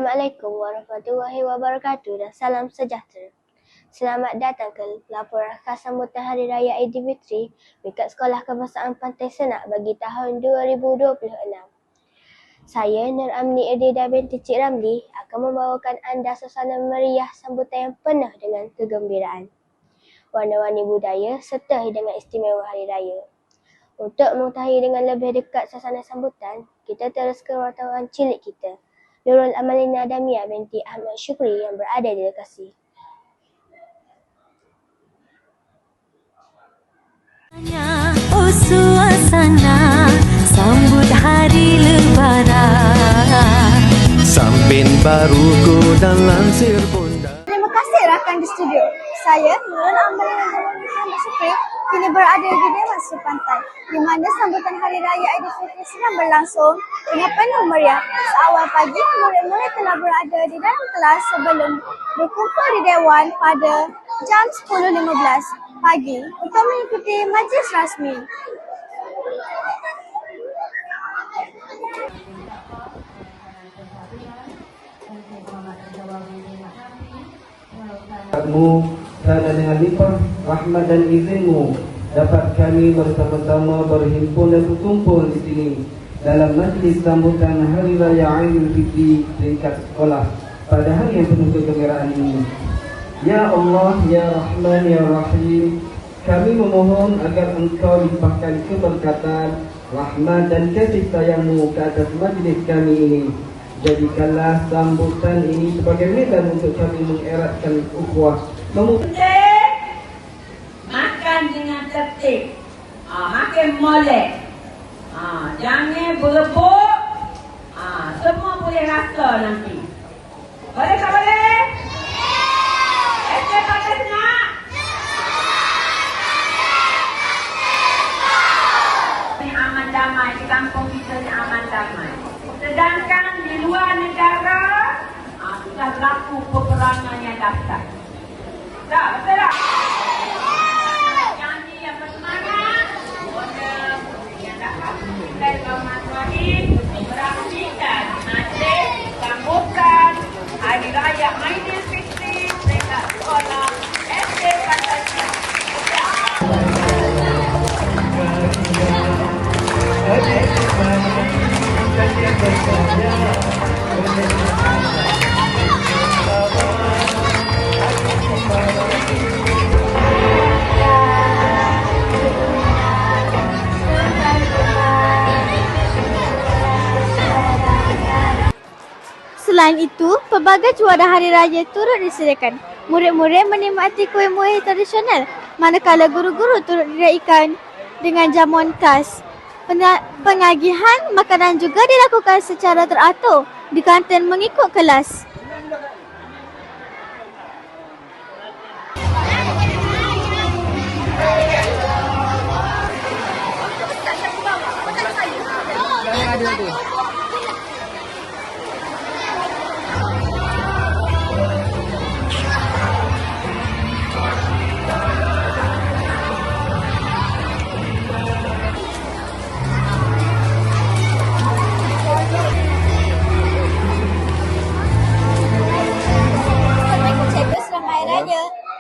Assalamualaikum warahmatullahi wabarakatuh dan salam sejahtera. Selamat datang ke laporan khas sambutan Hari Raya Aidilfitri dekat Sekolah Kebangsaan Pantai Senak bagi tahun 2026. Saya Nur Amni Edida binti Cik Ramli akan membawakan anda suasana meriah sambutan yang penuh dengan kegembiraan, warna-warni budaya serta hidangan istimewa Hari Raya. Untuk mengetahui dengan lebih dekat suasana sambutan, kita teruskan wartawan cilik kita, Nurul Amalina Damia binti Ahmad Syukri yang berada di lokasi. Oh suasana sambut hari lebaran, Sampin baruku dan lansir bunda. Terima kasih rakan di studio. Saya Nurul Amalina Damia Syukri kini berada di Dewan Sri Pantai, di mana sambutan Hari Raya Aidilfitri sedang berlangsung dengan penuh meriah. Seawal pagi, murid-murid telah berada di dalam kelas sebelum berkumpul di Dewan pada jam 10.15 pagi untuk mengikuti majlis rasmi. Kerana dengan limpah rahmat dan izinmu dapat kami bersama-sama berhimpun dan berkumpul di sini dalam majlis sambutan Hari Raya Aidilfitri tingkat sekolah pada hari yang penuh kegembiraan ini. Ya Allah, Ya Rahman, Ya Rahim, kami memohon agar Engkau limpahkan keberkatan, rahmat dan kasih sayangmu ke atas majlis kami ini. Jadikanlah sambutan ini sebagai medan untuk kami mengeratkan ukhuwah. Makan dengan tertib, makan molek, jangan berebut, semua boleh rasa nanti. Boleh tak boleh? Esok pada senang. Ini aman damai, di kampung kita ni aman damai. Sedangkan di luar negara, sudah berlaku peperangan yang dahsyat. Tak, betul tak? Janji yang bersemangat, order yang dapat kita Bismillahirrahmanirrahim berakhirkan majlis sambutan Hari Raya Aidilfitri dekat sekolah SD Pantai Senak. Selain itu, pelbagai juadah hari raya turut disediakan. Murid-murid menikmati kuih-muih tradisional, manakala guru-guru turut diraikan dengan jamuan khas. Pengagihan makanan juga dilakukan secara teratur di kantin mengikut kelas.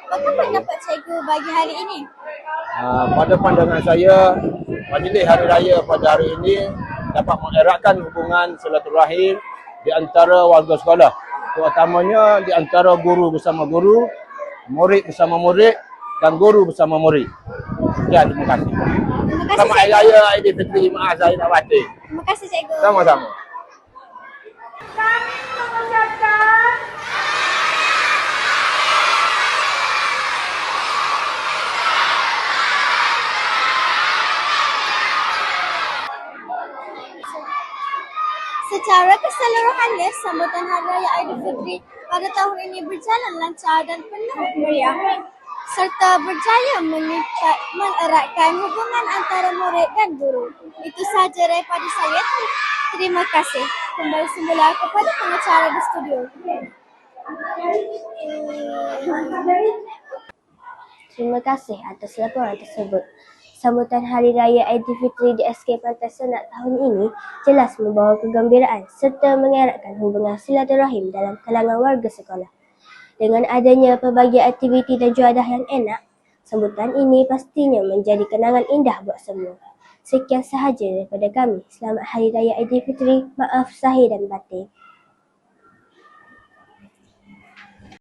Apa pendapat cikgu bagi hari ini? Pada pandangan saya, majlis Hari Raya pada hari ini dapat mengeratkan hubungan silaturahim di antara warga sekolah, terutamanya di antara guru bersama guru, murid bersama murid dan guru bersama murid. Sekian, terima kasih. Selamat Hari Raya Aidilfitri. Maaf saya tak pasti. Terima kasih cikgu. Sama-sama. Kami mengucapkan secara keseluruhannya, sambutan Hari Raya Aidilfitri pada tahun ini berjalan lancar dan penuh meriah, serta berjaya mengeratkan hubungan antara murid dan guru. Itu sahaja daripada saya. Terima kasih. Kembali semula kepada pengacara di studio. Terima kasih atas laporan tersebut. Sambutan Hari Raya Aidilfitri di SK Pantai Senat tahun ini jelas membawa kegembiraan serta mengeratkan hubungan silaturahim dalam kalangan warga sekolah. Dengan adanya pelbagai aktiviti dan juadah yang enak, sambutan ini pastinya menjadi kenangan indah buat semua. Sekian sahaja daripada kami. Selamat Hari Raya Aidilfitri. Maaf zahir dan batin.